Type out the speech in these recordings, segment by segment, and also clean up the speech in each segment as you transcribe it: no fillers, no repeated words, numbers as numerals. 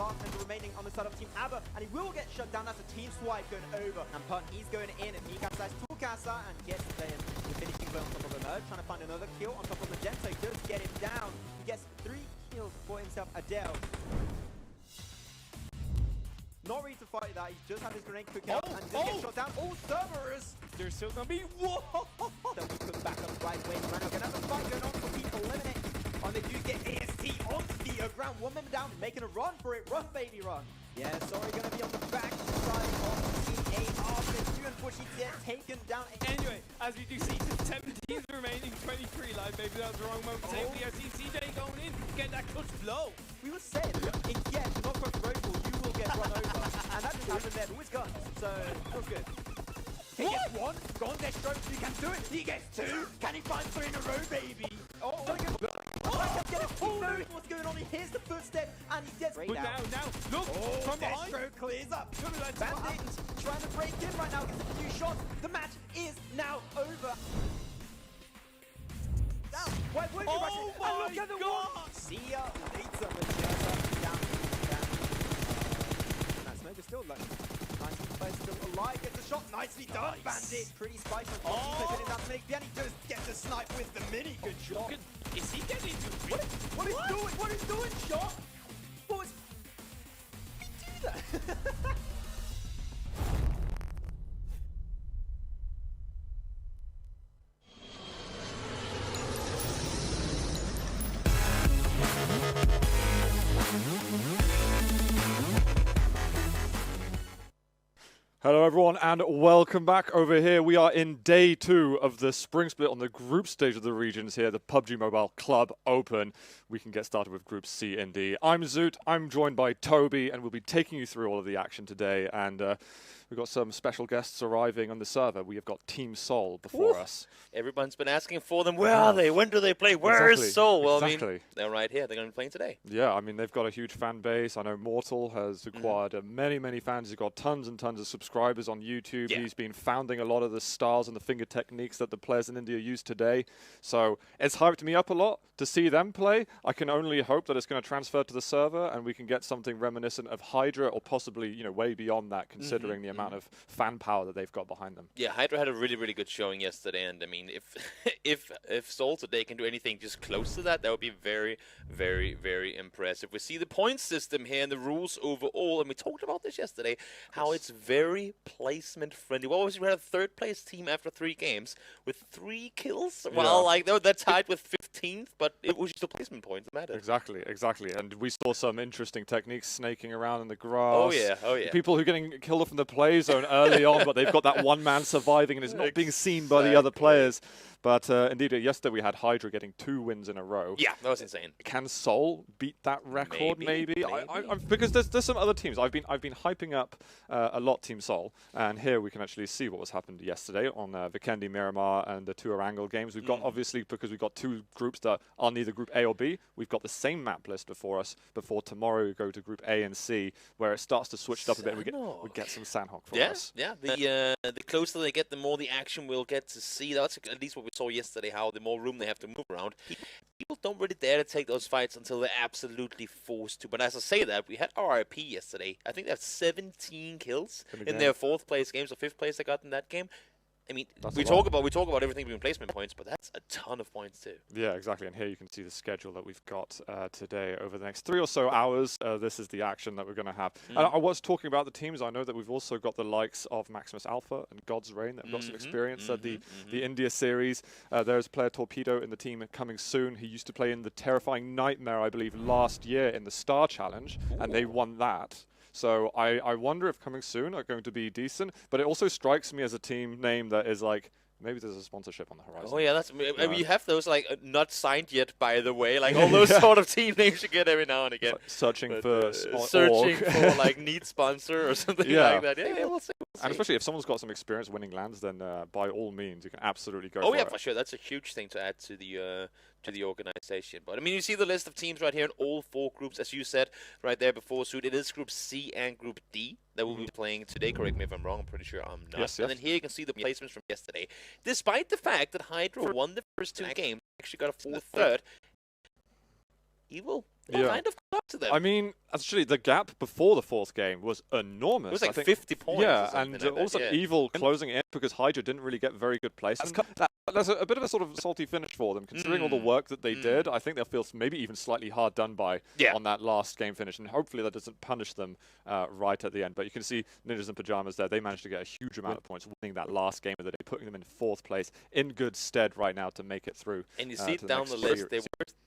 last member remaining on the side of Team Aber, and he will get shut down. That's a team swipe going over. And Pun, he's going in, and he captures Tourcasa and gets the finishing blow on top of Emerge, trying to find another kill on top of Magenta. He does get him down. He gets 3 kills for himself. Adele. Not ready to fight that. He's just had his grenade cook out and he's get shot down. All Cerberus! There's still gonna be whoa! Then we could back up right away. Right now, gonna have a fight going on for Pete Eliminate. And they do get AST onto the ground. 1 member down, making a run for it. Run, baby, run. Yeah, sorry, gonna be on the back side of Team A after two, unfortunately get taken down. Anyway, as we do see, 17 remaining, 23 live. Maybe that was the wrong moment to take. We see CJ going in, get that clutch blow. We were saying, in get not quite roadball, you will get run over. And that just happened there, but with guns, so it was good. He gets 1, gone death stroke, he can do it, he gets 2, can he find 3 in a row, baby? Oh, get it, he knows what's going on, he hears the footstep, and he gets But now, look, from behind. Deathstroke clears up. Bandit trying to break in right now, gets a few shots, the match is now over. Down, why would you rush it? And look at the one! See ya later, but down. That smoke is still low. Nice, still alive, gets a shot, nicely done, Bandit. Pretty spicy. Taking down to make Bianni does get the snipe with the mini. Good shot. Is he getting into What is doing, shot? What? He do that? Hello everyone and welcome back over here. We are in day 2 of the spring split on the group stage of the regions here, the Pubg Mobile Club Open. We can get started with groups C and D. I'm Zoot, I'm joined by Toby, and we'll be taking you through all of the action today. And we've got some special guests arriving on the server. We have got Team Soul before us. Everyone's been asking for them. Where are they? When do they play? Where is Soul? Well, I mean, they're right here. They're going to be playing today. Yeah, I mean, they've got a huge fan base. I know Mortal has acquired many fans. He's got tons and tons of subscribers on YouTube. Yeah. He's been founding a lot of the styles and the finger techniques that the players in India use today. So it's hyped me up a lot to see them play. I can only hope that it's going to transfer to the server and we can get something reminiscent of Hydra or possibly, you know, way beyond that, considering the amount of fan power that they've got behind them. Yeah, Hydra had a really good showing yesterday, and I mean, if Soul today can do anything just close to that, that would be very impressive. We see the point system here and the rules overall, and we talked about this yesterday, how it's very placement friendly. What was it? We had a 3rd place team after 3 games with 3 kills. Yeah. Well, like they're tied with 15th, but it was just a placement point that mattered. Exactly. And we saw some interesting techniques snaking around in the grass. Oh yeah. People who are getting killed off in the play zone early on, but they've got that one man surviving and is not being seen by the other players. But indeed, yesterday we had Hydra getting 2 wins in a row. Yeah, that was insane. Can Soul beat that record? Maybe. Because there's some other teams. I've been hyping up a lot Team Soul, and here we can actually see what was happened yesterday on Vikendi, Miramar, and the 2 Erangel games. We've got obviously, because we've got 2 groups that are neither Group A or B. We've got the same map list before us. Before tomorrow we go to Group A and C, where it starts to switch up a bit. And we get some Sandhawk for us. Yeah. The closer they get, the more the action we'll get to see. That's at least what we saw yesterday, how the more room they have to move around. People don't really dare to take those fights until they're absolutely forced to. But as I say that, we had RIP yesterday. I think they have 17 kills in their 4th place games or 5th place they got in that game. I mean, we talk about everything being placement points, but that's a ton of points too. Yeah, exactly. And here you can see the schedule that we've got today over the next 3 or so hours. This is the action that we're going to have. I was talking about the teams. I know that we've also got the likes of Maximus Alpha and God's Reign that have got some experience at the India series. There's player Torpedo in the team coming soon. He used to play in the Terrifying Nightmare, I believe, last year in the Star Challenge, and they won that. So I wonder if coming soon are going to be decent, but it also strikes me as a team name that is like, maybe there's a sponsorship on the horizon. Oh yeah, that's. I mean, you have those like not signed yet, by the way, like all those sort of team names you get every now and again. Like searching for like need sponsor or something like that. Yeah, we'll see. And especially if someone's got some experience winning lands, then by all means you can absolutely go. Oh yeah, for sure. That's a huge thing to add to the organization. But I mean, you see the list of teams right here in all 4 groups, as you said right there before. Suit. It is Group C and Group D that we'll be playing today. Correct me if I'm wrong. I'm pretty sure I'm not. Yes. And then here you can see the placements from yesterday. Despite the fact that Hydra won the first 2 games, actually got a 4th third. Evil Yeah. kind of caught up to them. I mean, actually, the gap before the fourth game was enormous. It was like I think, 50 points. Yeah, or something and like that, also yeah. Evil closing in because Hydra didn't really get very good places. That's a bit of a sort of salty finish for them, considering all the work that they did. I think they'll feel maybe even slightly hard done by on that last game finish, and hopefully that doesn't punish them right at the end. But you can see Ninjas in Pajamas there. They managed to get a huge amount of points, winning that last game of the day, putting them in 4th place, in good stead right now to make it through. And you see down the list,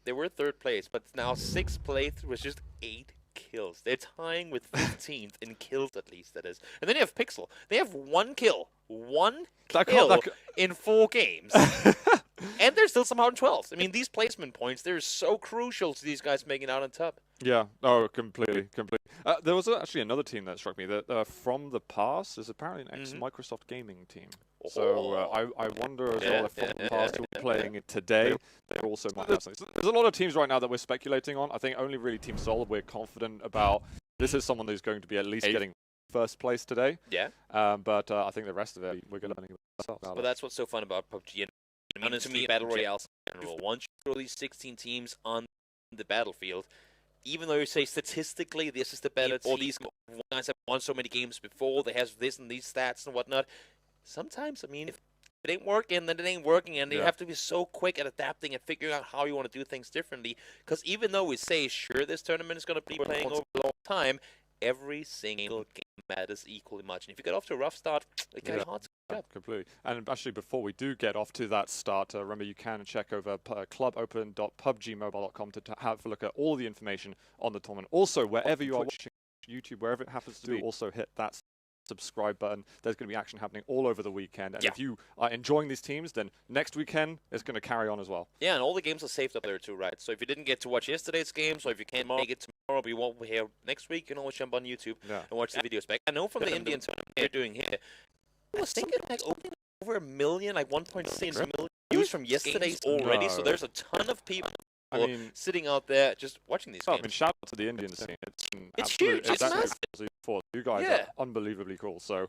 they were 3rd place, but now 6th place was just 8 kills. They're tying with 15th in kills, at least, that is. And then you have Pixel. They have 1 kill. 1 kill in 4 games. And they're still somehow in 12th. I mean, these placement points, they're so crucial to these guys making it out on top. Yeah, oh, completely. There was actually another team that struck me that from the past is apparently an ex-Microsoft gaming team. So I wonder as well if from the past who are playing it today, they also might have something. So there's a lot of teams right now that we're speculating on. I think only really Team Soul we're confident about. This is someone who's going to be at least getting 1st place today. Yeah. But I think the rest of it, we're going to learn about. But that's what's so fun about PUBG. And I mean, to me, Battle Royale in general, once you throw these 16 teams on the battlefield, even though you say statistically this is the better team, or these guys have won so many games before, they have this and these stats and whatnot, sometimes, I mean, if it ain't working, then it ain't working, and you have to be so quick at adapting and figuring out how you want to do things differently. Because even though we say, sure, this tournament is going to be playing over a long time, every single game matters equally much. And if you get off to a rough start, it can be hard to catch up. Completely. And actually, before we do get off to that start, remember you can check over clubopen.pubgmobile.com to have a look at all the information on the tournament. Also, wherever you are watching YouTube, wherever it happens to be, also hit that subscribe button. There's going to be action happening all over the weekend. And if you are enjoying these teams, then next weekend is going to carry on as well. Yeah, and all the games are saved up there too, right? So if you didn't get to watch yesterday's game, so if you can't make it tomorrow, but you won't be here next week, you can always jump on YouTube and watch the videos back. I know from the Indian tournament they're doing here, I was thinking like over 1 million, like 1.6 million views from yesterday's already. So there's a ton of people sitting out there just watching these games. I mean, shout out to the Indian scene. It's huge. It's massive. You guys are unbelievably cool. So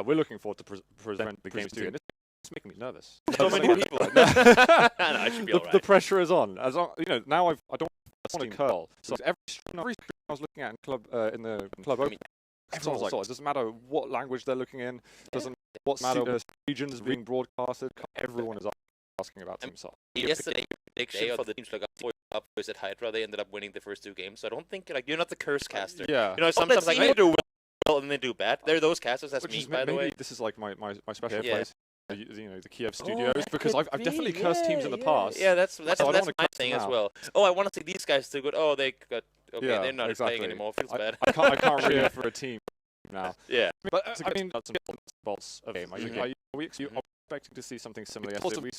we're looking forward to present the games to you. It's making me nervous. So many people. No, I should be all right. The pressure is on. As long, now I don't want to curl. So every stream I was looking at in the club open, everyone's like, it doesn't matter what language they're looking in. Doesn't matter what regions being broadcasted. Everyone is asking about Team Soul. Yesterday, prediction for the teams like up at Hydra, they ended up winning the first 2 games. So I don't think you're not the curse caster. Yeah. Sometimes like they do well and they do bad. They're those casters. That's me, by the way. This is like my special place. The Kiev studios, because I've definitely cursed teams in the past. Yeah, that's my thing as well. Oh, I want to see these guys do good. Oh, they got they're not playing anymore. Feels bad. I can't root for a team now. Yeah, but I mean, some bolts of game. Are we expecting to see something similar? Yesterday? We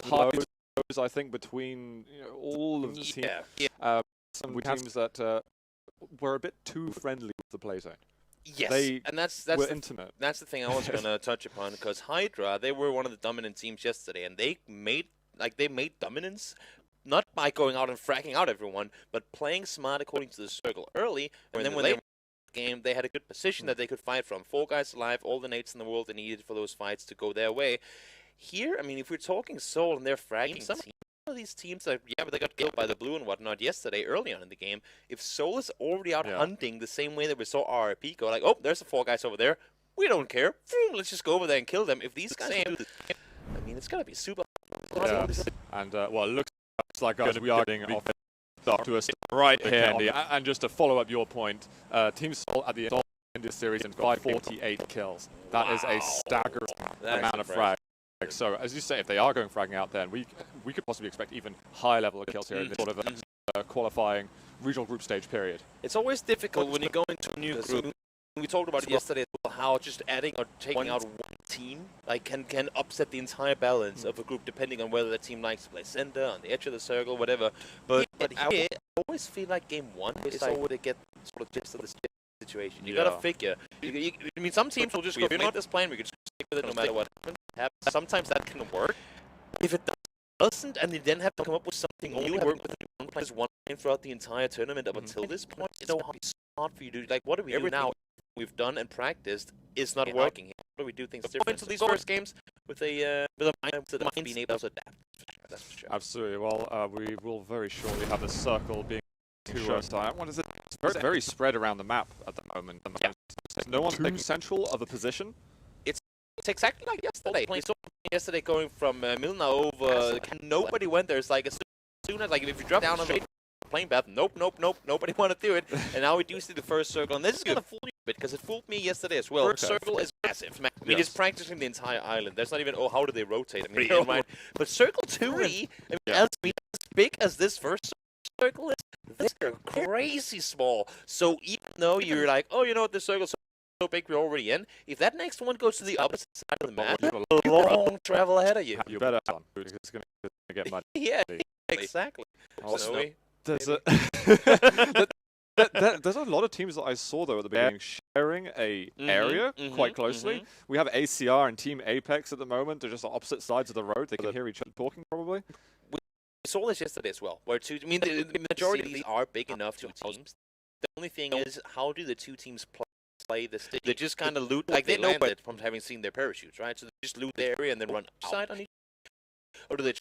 saw lows, I think, between all of the teams. Some teams that were a bit too friendly with the play zone. Yes, and that's intimate. That's the thing I was gonna touch upon, because Hydra, they were one of the dominant teams yesterday, and they made dominance not by going out and fracking out everyone, but playing smart according to the circle early, and then when they were in the game, they had a good position that they could fight from. 4 guys alive, all the nades in the world they needed for those fights to go their way. Here, I mean, if we're talking Soul and they're fragging, some of these teams that but they got killed by the blue and whatnot yesterday early on in the game. If Soul is already out hunting the same way that we saw RRP go, like, oh, there's the 4 guys over there, we don't care, let's just go over there and kill them. If these guys do this, I mean, it's gonna be super. And well, it looks like us, we are getting off to a start right here, Andy. And just to follow up your point, Team Soul at the end of this series in 548 kills. That is a staggering amount of frags. So, as you say, if they are going fragging out, then we could possibly expect even higher level of kills here in this sort of qualifying regional group stage period. It's always difficult when you go into a new group. We talked about it yesterday as well, how just adding or taking out one team can upset the entire balance of a group, depending on whether the team likes to play center, on the edge of the circle, whatever. But here, I always feel like game 1 is always to get sort of gist of the situation. You gotta figure. I mean, some teams will just go, you're not this playing, we can just stick with it no matter what happens. Sometimes that can work. If it doesn't, and they then have to come up with something new, work with one player one throughout the entire tournament up until this point, it's so hard for you to do. Like, what do we do now? We've done and practiced is not working here. How do we do things different? So these first games with a mindset of being able to adapt. That's for sure. Absolutely. Well, we will very shortly have a circle being Sure. So what is it? It's very, very spread around the map at the moment. No one's taking central of a position. It's exactly like yesterday. We saw yesterday going from Milna over, nobody went there. It's like as soon as, like, if you drop down on the playing path, nope, nobody want to do it. And now we do see the first circle, and this is gonna fool you a bit because it fooled me yesterday as well. First circle is massive. I mean, it's practically the entire island. There's not even, oh, how do they rotate? I mean, right. But circle 2E, as big as this first circle is, they're crazy small. So even though you're like, oh, you know what, this circle's so big, we're already in. If that next one goes to the opposite side of the map, a long travel ahead of you. You better on because it's gonna get muddy. Yeah, exactly. Also, there's a there's a lot of teams that I saw though at the beginning sharing a area quite closely. We have ACR and Team Apex at the moment. They're just on opposite sides of the road. They can hear each other talking probably. We saw this yesterday as well. Where I mean, the majority of these are big enough to teams. The only thing is, how do the two teams play this? They just kind of loot, like they know it from having seen their parachutes, right? So they just loot the area and then run outside on each. Or do they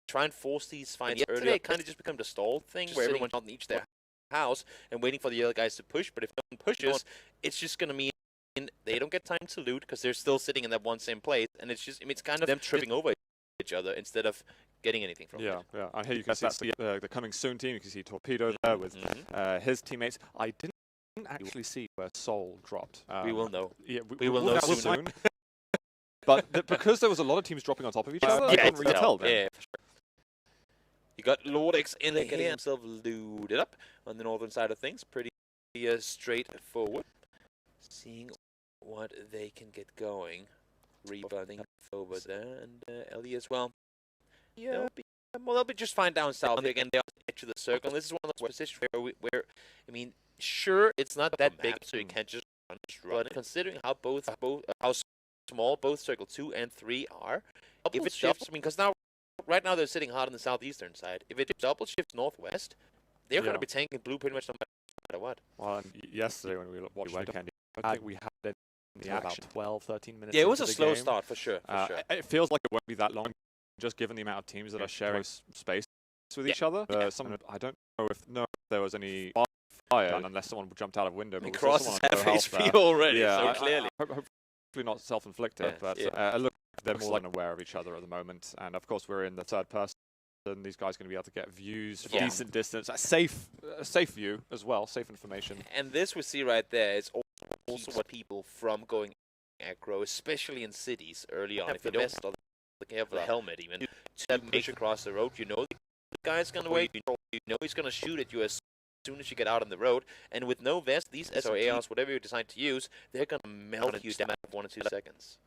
try and force these fights earlier? It kind of just become the stall thing where everyone's on each their house and waiting for the other guys to push. But if no one pushes, it's just gonna mean they don't get time to loot because they're still sitting in that one same place, and it's just, I mean, it's kind of them tripping over each other instead of getting anything from it. Yeah. And here you can see the coming soon team. You can see Torpedo there with his teammates. I didn't actually see where Soul dropped. We will know. Yeah, we will know soon. But because there was a lot of teams dropping on top of each other, I couldn't really tell then. Yeah, for sure. You got Lordix in there getting himself looted up on the northern side of things. Pretty straightforward. Seeing what they can get going. Rebounding over there, and Ellie as well. Yeah, they'll be just fine down south. Again, they're on the edge of the circle. And this is one of those positions where, I mean, sure, it's not that big, so you can't just run. But considering how how small both circle 2 and 3 are, if it shifts, I mean, because right now they're sitting hard on the southeastern side. If it double shifts northwest, they're going to be tanking blue pretty much no matter what. Well, and yesterday when we watched the Candy, I think we had it in the about 12, 13 minutes. Yeah, it was a slow start for sure. It feels like it won't be that long, just given the amount of teams that are sharing space with each other. I don't know if there was any fire unless someone jumped out of a window. But crosses have HP already, so clearly. Hopefully not self-inflicted, but look, they're more than aware of each other at the moment. And of course, we're in the third person. These guys are going to be able to get views from decent distance, a safe view as well, safe information. And this we see right there is also what people from going aggro, especially in cities early on, if they don't have the helmet even, to push across the road, you know the guy's going to wait, you know he's going to shoot at you as soon as you get out on the road, and with no vest, these SOARs, whatever you decide to use, they're going to melt you down in 1 or 2 seconds.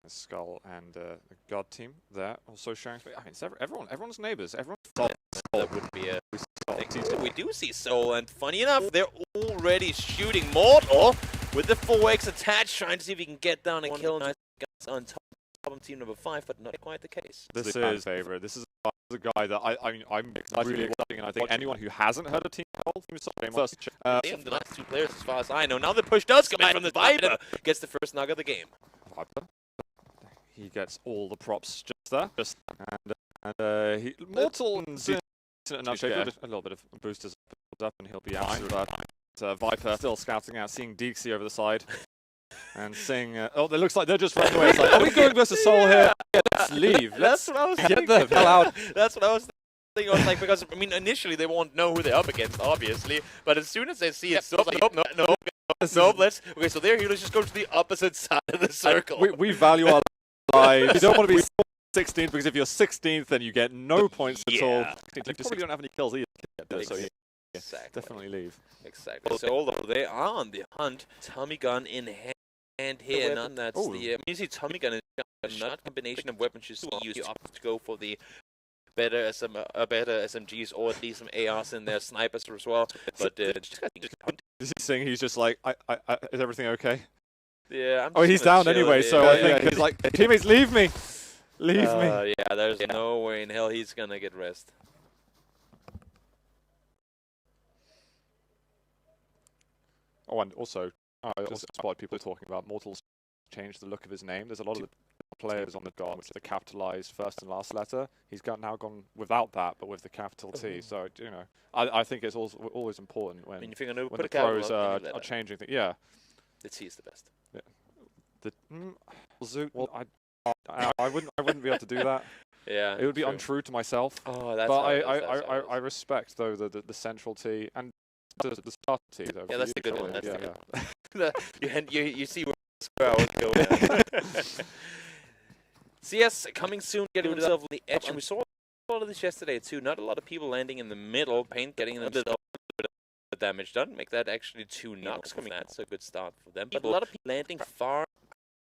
Skull and the God team there also sharing space. I mean, it's everyone's neighbors. Everyone's that would be a thing. We do see Soul, and funny enough, they're already shooting Mortal with the 4X attached, trying to see if he can get down and kill nice guys on top of team number 5, but not quite the case. This is favorite. This is a guy that I'm really watching, and I think anyone who hasn't heard of Team Cold, first. They have the last 2 players as far as I know. Now the push does come in from the Viper, gets the first knock of the game. Viper. He gets all the props just there. And Mortal and enough to get a little bit of boosters up, and he'll be out. But Viper still scouting out, seeing Deexy over the side. And seeing, oh, it looks like they're just running away. It's like, are we going versus Soul here? Let's leave. That's what I was thinking. Get the hell out. That's what I was thinking. I was like, because, I mean, initially they won't know who they're up against, obviously. But as soon as they see it, it's like, no, let's. Okay, so there, let's just go to the opposite side of the circle. We value our lives. You don't want to be 16th, because if you're 16th, then you get no points at all. You probably don't have any kills either. So definitely leave. Exactly. So although they are on the hunt, Tommy gun in hand here, and that's you see Tommy gun is not a combination of weapons you use. You opt to go for the better SMGs, or at least some ARs in there, snipers as well. But just is he saying he's just like, is everything okay? Yeah. He's down anyway, so I think he's like, teammates, leave me. Leave me. Yeah, there's no way in hell he's gonna get rest. Oh, and also, I also spotted people talking about Mortal's changed the look of his name. There's a lot of the players on the God which are capitalized first and last letter. He's now gone without that, but with the capital T. So you know, I think it's also always important when the pros are changing things. Yeah, the T is the best. Yeah. The Zoot. Well, I wouldn't be able to do that. Yeah, it would be untrue to myself. Oh, that's but I I respect though the central T and the start T though. Yeah, that's the good one. That's yeah, the good one. you see where I was going. CS coming soon, getting himself on the edge, and we saw a lot of this yesterday too. Not a lot of people landing in the middle, Paint getting them the damage done. Make that actually 2 knocks coming. That's a good start for them. But a lot of people landing far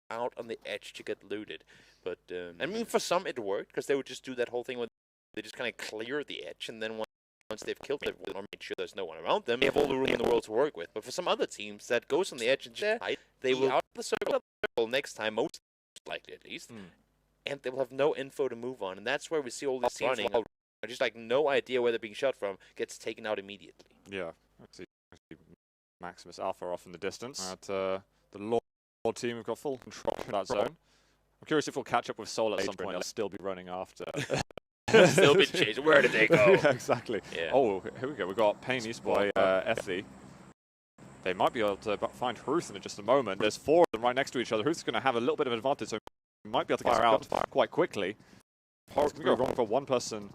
out on the edge to get looted. But I mean, for some it worked because they would just do that whole thing where they just kind of clear the edge, and then once they've killed everyone or made sure there's no one around them, they have all the room in the world to work with. But for some other teams that goes on the edge and just they will out of the circle next time, most likely at least. And they will have no info to move on, and that's where we see all these teams running. Just like no idea where they're being shot from, gets taken out immediately. Yeah, I see Maximus Alpha off in the distance. The Lord team have got full control of that zone. I'm curious if we'll catch up with Soul at some point. They'll still be running after. Still been chased. Where did they go? Yeah, exactly. Yeah. Oh, here we go. We've got Pain East by Effie. They might be able to find Ruth in just a moment. There's 4 of them right next to each other. Ruth's going to have a little bit of an advantage, so might be able to fire out quite quickly. We go wrong for one person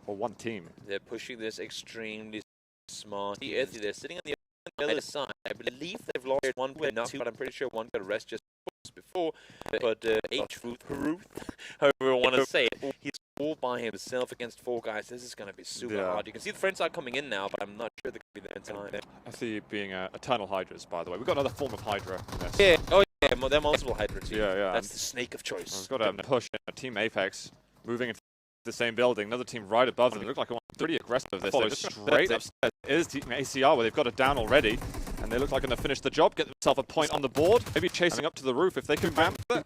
or one team. They're pushing this extremely smart. They're sitting on the other side. I believe they've lost 1 win, not 2, but I'm pretty sure 1 got rest just before. But Ruth, however you want to say it, he's all by himself against 4 guys. This is going to be super hard. You can see the friends are coming in now, but I'm not sure they're going to be there in time. I see it being Eternal Hydras, by the way. We've got another form of Hydra in this. Yeah. Oh, yeah. They're multiple Hydra teams. Yeah. That's the snake of choice. We've got a push in Team Apex, moving into the same building. Another team right above them. They look like they're pretty aggressive of this. They're just straight upstairs. It is Team ACR where they've got it down already. And they look like they're going to finish the job, get themselves a point on the board. Maybe chasing up to the roof if they can bam it.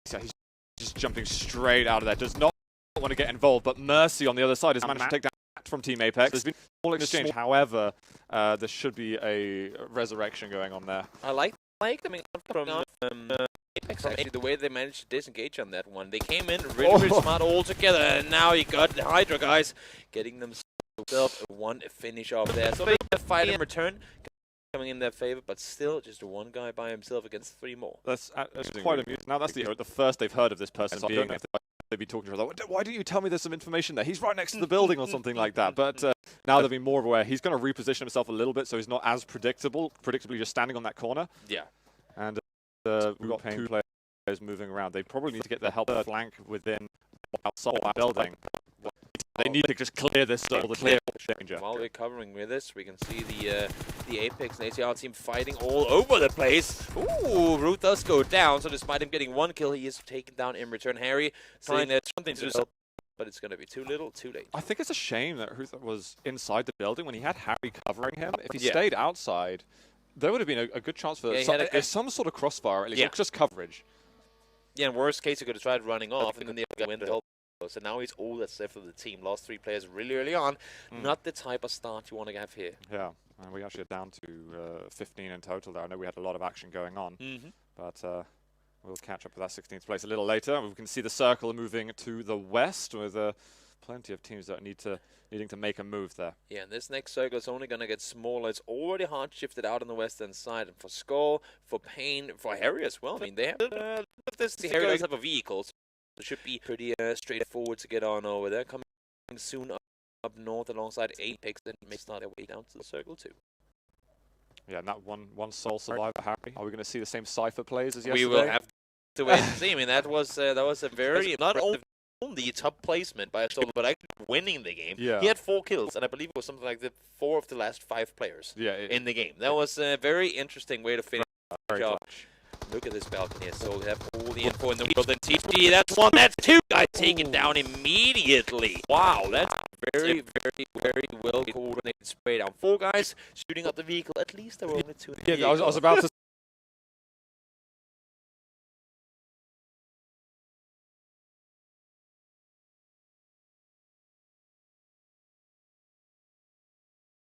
He's just jumping straight out of there. Does not want to get involved, but Mercy on the other side has managed to take down from Team Apex. There's been a small exchange. However, there should be a resurrection going on there. I like coming from Apex, actually, the way they managed to disengage on that one. They came in really smart all together, and now you got the Hydra guys getting themselves one finish off there. So they fight in return, coming in their favor, but still just 1 guy by himself against 3 more. That's quite amusing. Now that's the first they've heard of this person being there. They'd be talking to her like, why didn't you tell me there's some information there? He's right next to the building or something like that. But now they'll be more aware. He's going to reposition himself a little bit so he's not as predictably just standing on that corner. Yeah. And we've got 2 players moving around. They probably need to get their help flank within outside the building. They need to just clear this clear danger. While we're covering with this, we can see the Apex and ACR team fighting all over the place. Ooh, Root does go down, so despite him getting 1 kill, he is taken down in return. Harry saying that something to help, but it's going to be too little, too late. I think it's a shame that Ruth was inside the building when he had Harry covering him. If he stayed outside, there would have been a good chance for some sort of crossfire, at least, or just coverage. Yeah, in worst case, he could have tried running off, and then the other guy went to help. So now he's all that's left of the team. Lost 3 players really early on. Not the type of start you want to have here. Yeah, and we actually are down to 15 in total there. I know we had a lot of action going on, but we'll catch up with that 16th place a little later. We can see the circle moving to the west with plenty of teams that needing to make a move there. Yeah, and this next circle is only going to get smaller. It's already hard shifted out on the western side. And for Skull, for Pain, for Harry as well. I mean, they have Harry does have a vehicle. So it should be pretty straightforward to get on over there. Coming soon up north alongside Apex, then may start their way down to the circle too. Yeah, and that one sole survivor, Harry. Are we going to see the same Cypher plays as yesterday? We will have to wait and see. I mean, that was a very not only top placement by a solo, but actually winning the game. Yeah. He had 4 kills, and I believe it was something like 4 of the last 5 players in the game. That was a very interesting way to finish the job. Look at this balcony, so we have all the info in the world. And TG, that's 1, that's 2 guys taken down immediately. Wow, that's very, very, very well coordinated spray down. 4 guys shooting up the vehicle. At least there were only 2 in the vehicle. I was about to